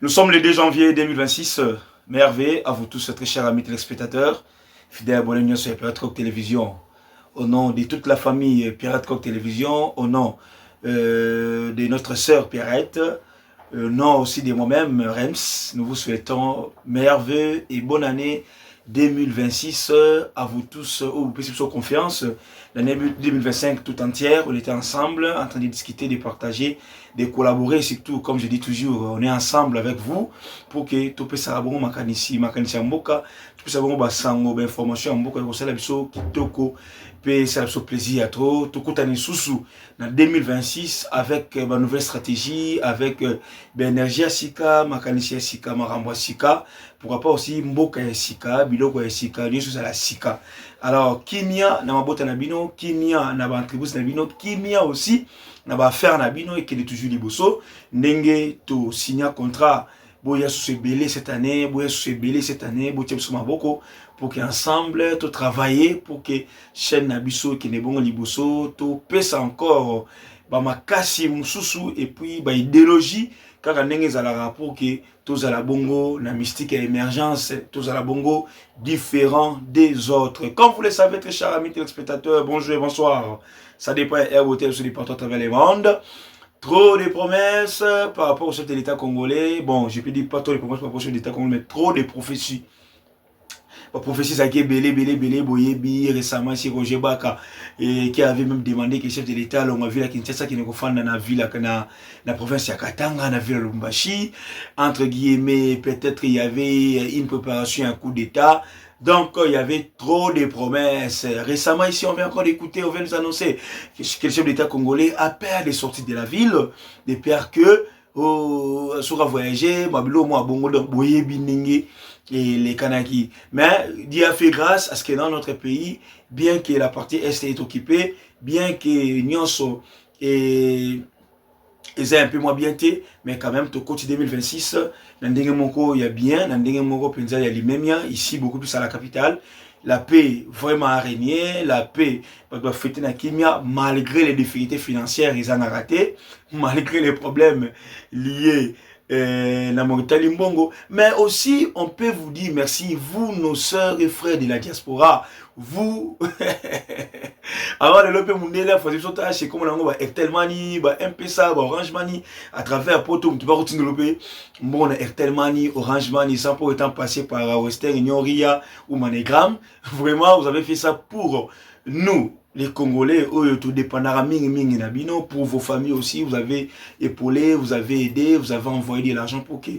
Nous sommes le 2 janvier 2026. Merveille à vous tous, très chers amis téléspectateurs, fidèles abonnés sur Pirate Coq Télévision. Au nom de toute la famille Pirate Coq Télévision, au nom de notre sœur Pirate, au nom aussi de moi-même, Rems, nous vous souhaitons merveille et bonne année 2026 à vous tous, où vous pouvez sur confiance. L'année 2025 tout entière, on était ensemble en train de discuter, de partager, de collaborer, surtout, comme je dis toujours, on est ensemble avec vous pour que tout puisse avoir makanisi mboka, tout puisse avoir basango, information mboka, ko sala biso kitoko, pe sala biso plaisir à trop, tout kutani susu en 2026 avec ma nouvelle stratégie, avec énergie à sika, makanisi à sika, marambo à sika, pourquoi pas aussi mboka ya sika, biloko ya sika, nyonso za la sika. Alors kimia na mabota na bino, kimia na ba tribus na bino, kimia aussi na ba faire na bino et qu'il est toujours liboso ndenge to signer contrat boya sous belé cette année, boya sous belé cette année, boya sous maboko pour qu'ensemble to travailler pour que chaîne na biso qui n'est bon liboso to pesa encore ba makasi mususu et puis ba idéologie kaka ndenge ezalaka pour que tozala bongo na mystique et émergence, tozala bongo différent des autres. Comme vous le savez, très chers amis téléspectateurs, bonjour et bonsoir. Ça dépend Air Hotel sur les partout à travers le monde. Trop de promesses par rapport au chef de l'État congolais. Bon, je peux dire pas trop de promesses par rapport au chef de l'État congolais, mais trop de prophéties. La prophétie, ça qui est belé, boyebi, récemment, c'est Roger Baka, qui avait même demandé que le chef de l'État, l'on a vu la Kinshasa, qui ne confond dans la ville, dans la province de Katanga, dans la ville de Lubumbashi. Entre guillemets, peut-être il y avait une préparation, un coup d'État. Donc, il y avait trop de promesses. Récemment, ici, on vient encore d'écouter, on vient nous annoncer que le chef d'État congolais a peur de sortir de la ville, de peur que, sur à voyager, Mabilo, moi, Bongo, boyebi, ningue, et les Kanaki. Mais Dieu a fait grâce à ce que dans notre pays, bien que la partie Est est occupée, bien que Nyonso est un peu moins bien té, mais quand même, au côté 2026, Nandenge Moko, il y a bien, Nandenge Moko, Penza, il y a l'Imemia, ici, beaucoup plus à la capitale. La paix vraiment a régné, la paix va fêter na Kimia, malgré les difficultés financières, ils en ont raté, malgré les problèmes liés na Mauritanie Mbongo, mais aussi on peut vous dire merci, vous nos sœurs et frères de la diaspora, vous avant de l'OP Mundela, il faut que c'est comme on a Airtel Money, M-Pesa, Orange Money, à travers Poto, tu vas continuer de l'OP, bon, Airtel Money, Orange Money, sans pour autant passer par Western Union, Ria ou Manegram, vraiment vous avez fait ça pour nous, les Congolais, tout dépendra pour vos familles aussi, vous avez épaulé, vous avez aidé, vous avez envoyé de l'argent pour que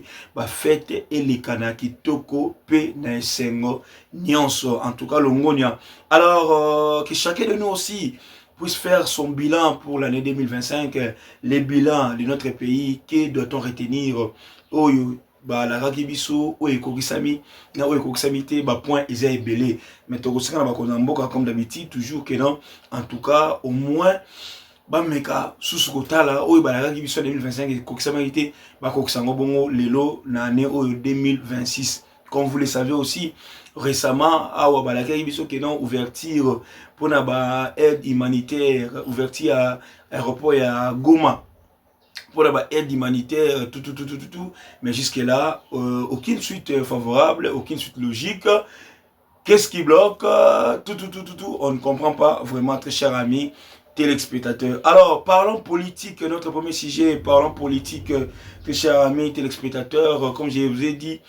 fête et les Kanaki Toko P Naesengo Nyonso, en tout cas Longonia. Alors que chacun de nous aussi puisse faire son bilan pour l'année 2025, les bilans de notre pays, que doit-on retenir la rakibiso ou ekokisami na ou ekokisami te point eza ebelé mais tokosika na bakonza mboka comme d'habitude toujours que non en tout cas au moins meka susu kotala oyo balakaki biso 2025 ekokisami te bakokisango bongo lelo na année oyo 2026 comme vous le savez aussi récemment awa balakaki biso que non ouverture pour na ba aide humanitaire ouverture à aéroport ya Goma pour la aide humanitaire, tout. Mais jusque-là, aucune suite favorable, aucune suite logique. Qu'est-ce qui bloque? Tout. On ne comprend pas vraiment, très chers amis téléspectateurs. Alors, parlons politique, notre premier sujet, parlons politique, très chers amis téléspectateurs. Comme je vous ai dit,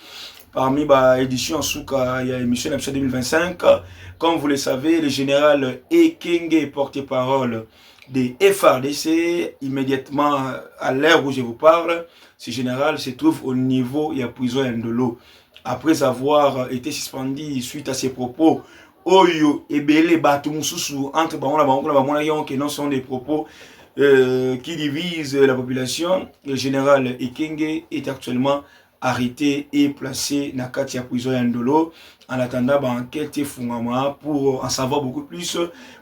parmi l'édition Souka, il y a l'émission 2025. Comme vous le savez, le général Ekenge, porte-parole des FARDC, immédiatement à l'heure où je vous parle, ce général se trouve au niveau de la prison Ndolo. Après avoir été suspendu suite à ses propos, Oyo Ebele Batumususu, entre Bamona qui non sont des propos qui divisent la population, le général Ekenge est actuellement arrêté et placé dans la prison Ndolo en attendant l'enquête Fungama pour en savoir beaucoup plus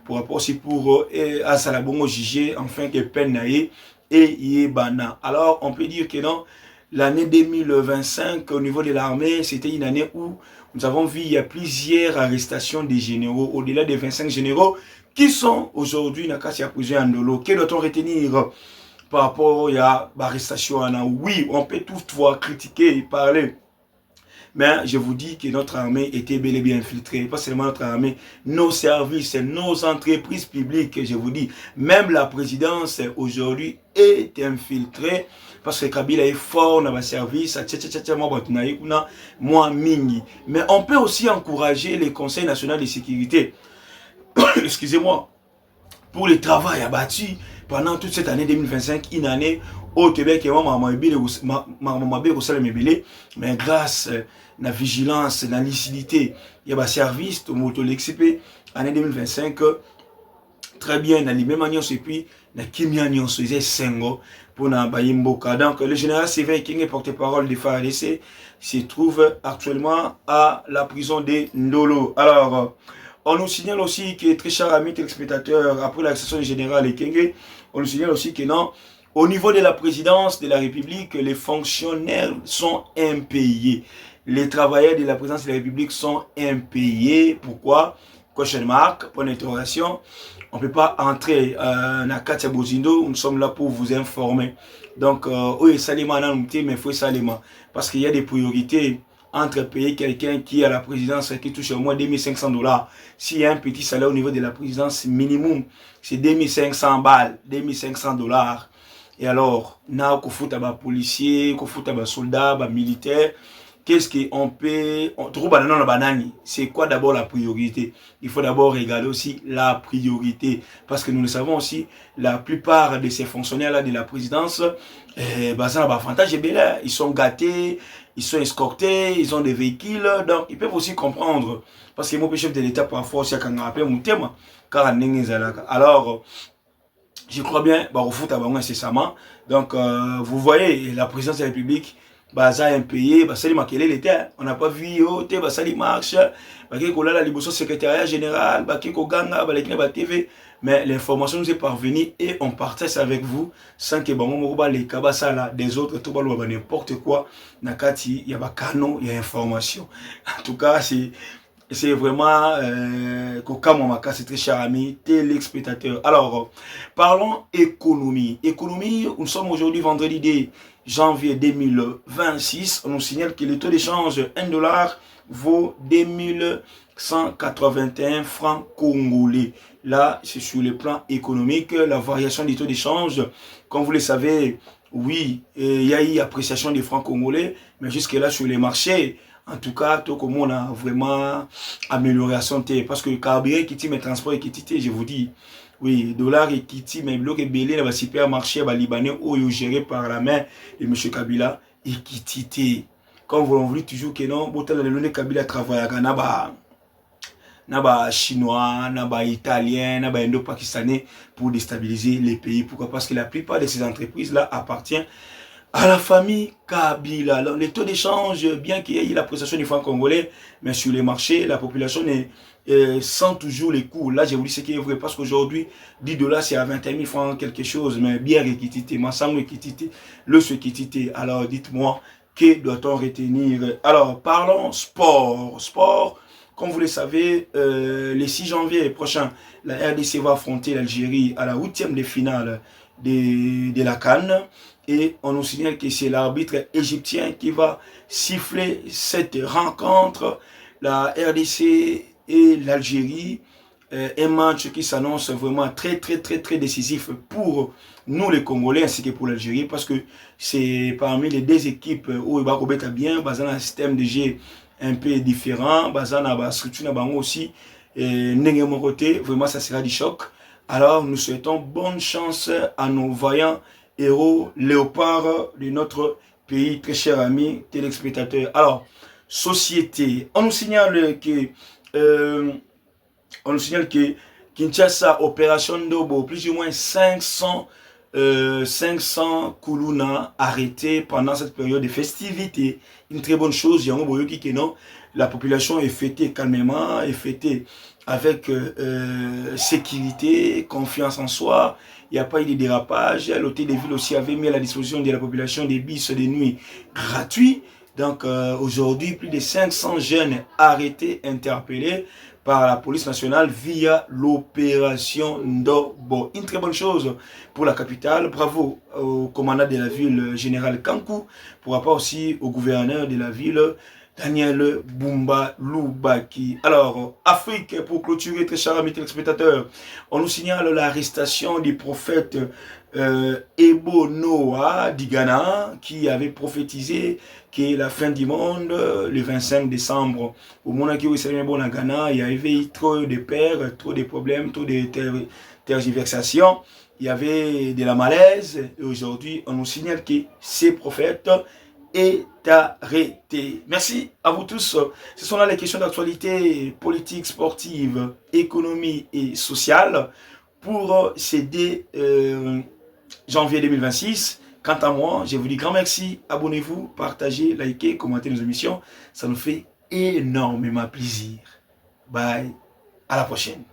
pour rapport aussi pour à Salabongo juger enfin que peine naïe et Yébana. Alors on peut dire que non, l'année 2025 au niveau de l'armée c'était une année où nous avons vu il y a plusieurs arrestations des généraux, au-delà des 25 généraux qui sont aujourd'hui dans la prison Ndolo. Que doit-on retenir? par rapport à l'arrestation. Oui, on peut toutefois critiquer et parler. Mais je vous dis que notre armée était bel et bien infiltrée. Pas seulement notre armée, nos services, nos entreprises publiques, je vous dis. Même la présidence aujourd'hui est infiltrée. Parce que Kabila est fort dans le service. Mais on peut aussi encourager les conseils nationaux de sécurité. Excusez-moi. Pour le travail abattu pendant toute cette année 2025, une année au Québec, mais grâce à la vigilance, la lucidité, il y a un service, année 2025, très bien, dans les mêmes manières, et puis, dans les faisait 5 ans pour Bayimboka. Donc, le général Séverin King, porte-parole des FARDC, se trouve actuellement à la prison de Ndolo. Alors, on nous signale aussi que, très chers amis téléspectateurs, après l'arrestation générale de Kenge, on nous signale aussi que non, au niveau de la présidence de la République, les fonctionnaires sont impayés. Les travailleurs de la présidence de la République sont impayés. Pourquoi? Question mark, point d'interrogation. On ne peut pas entrer dans Katia Bozindo, nous sommes là pour vous informer. Donc, oui, Salima, mais il faut Salima. Parce qu'il y a des priorités entre payer quelqu'un qui est à la présidence qui touche au moins 2500 $. S'il y a un petit salaire au niveau de la présidence minimum, c'est 2500 balles, 2500 $. Et alors, n'a qu'on fout à bas policiers, qu'on fout à bas soldats, bas militaires. Qu'est-ce qu'on peut... C'est quoi d'abord la priorité? Il faut d'abord regarder aussi la priorité. Parce que nous le savons aussi, la plupart de ces fonctionnaires-là de la présidence, ils sont gâtés, ils sont escortés, ils ont des véhicules, donc ils peuvent aussi comprendre. Parce que mon chef de l'État, parfois, c'est quand on appelle mon thème, car alors, je crois bien, incessamment. Donc, vous voyez, la présidence de la République, baza impayé, basali makele l'État, on n'a pas vu, basali marche, baki kola la liboso secrétariat général, baki koganga, balekine ba TV, mais l'information nous est parvenue et on partage avec vous sans que bango mokoba les kabasala des autres tout balo ba n'importe quoi, nakati ya ba canon, il y a information. En tout cas, c'est vraiment c'est très cher ami téléspectateurs. Alors, parlons économie. Économie, nous sommes aujourd'hui vendredi des janvier 2026, on nous signale que le taux d'échange 1 dollar vaut 2181 francs congolais. Là, c'est sur le plan économique, la variation du taux d'échange. Comme vous le savez, oui, il y a eu appréciation des francs congolais, mais jusque-là, sur les marchés, en tout cas, tout comme on a vraiment amélioré la santé. Parce que le carburant qui tient mes transports et qui tient, je vous dis, oui, dollar et Kiti, mais bloc et belé, dans le supermarché libanais, géré par la main de M. Kabila, et Kiti. Comme vous voulez toujours que non, le Kabila travaille à chinois, italien, indo-pakistanais pour déstabiliser les pays. Pourquoi? Parce que la plupart de ces entreprises-là appartiennent à la famille Kabila. Alors, les taux d'échange, bien qu'il y ait la prestation du franc congolais, mais sur les marchés, la population sent toujours les coûts. Là, j'ai voulu ce qui est vrai, parce qu'aujourd'hui, 10 $, c'est à 21 000 francs quelque chose, mais bien équité, massam équité, le ce équité. Alors, dites-moi, que doit-on retenir? Alors, parlons sport. Sport, comme vous le savez, le 6 janvier prochain, la RDC va affronter l'Algérie à la 8e de finale de la CAN. Et on nous signale que c'est l'arbitre égyptien qui va siffler cette rencontre. La RDC et l'Algérie, un match qui s'annonce vraiment très décisif pour nous les Congolais ainsi que pour l'Algérie, parce que c'est parmi les deux équipes où il va bien, basé dans un système de jeu un peu différent, basé dans la structure aussi, vraiment ça sera du choc. Alors nous souhaitons bonne chance à nos vaillants héros léopards de notre pays, très chers amis téléspectateurs. Alors, société, on nous signale que Kinshasa, opération Ndobo, plus ou moins 500 Koulouna arrêtés pendant cette période de festivité. Une très bonne chose, la population est fêtée calmement, est fêtée avec sécurité, confiance en soi. Il n'y a pas eu de dérapage. L'hôtel de ville aussi avait mis à la disposition de la population des bus de nuit gratuits. Donc aujourd'hui, plus de 500 jeunes arrêtés, interpellés par la police nationale via l'opération Ndobo. Une très bonne chose pour la capitale. Bravo au commandant de la ville, général Kankou, pour rapport aussi au gouverneur de la ville, Daniel Bumba Lubaki. Alors, Afrique, pour clôturer, très chers amis téléspectateurs, on nous signale l'arrestation du prophète Ebo Noah du Ghana, qui avait prophétisé que la fin du monde, le 25 décembre, au moment où il s'est bon à Ghana, il y avait trop de pères, trop de problèmes, trop de tergiversations, il y avait de la malaise, et aujourd'hui, on nous signale que ces prophètes est arrêté. Merci à vous tous. Ce sont là les questions d'actualité politique, sportive, économie et sociale pour ce janvier 2026. Quant à moi, je vous dis grand merci. Abonnez-vous, partagez, likez, commentez nos émissions. Ça nous fait énormément plaisir. Bye. À la prochaine.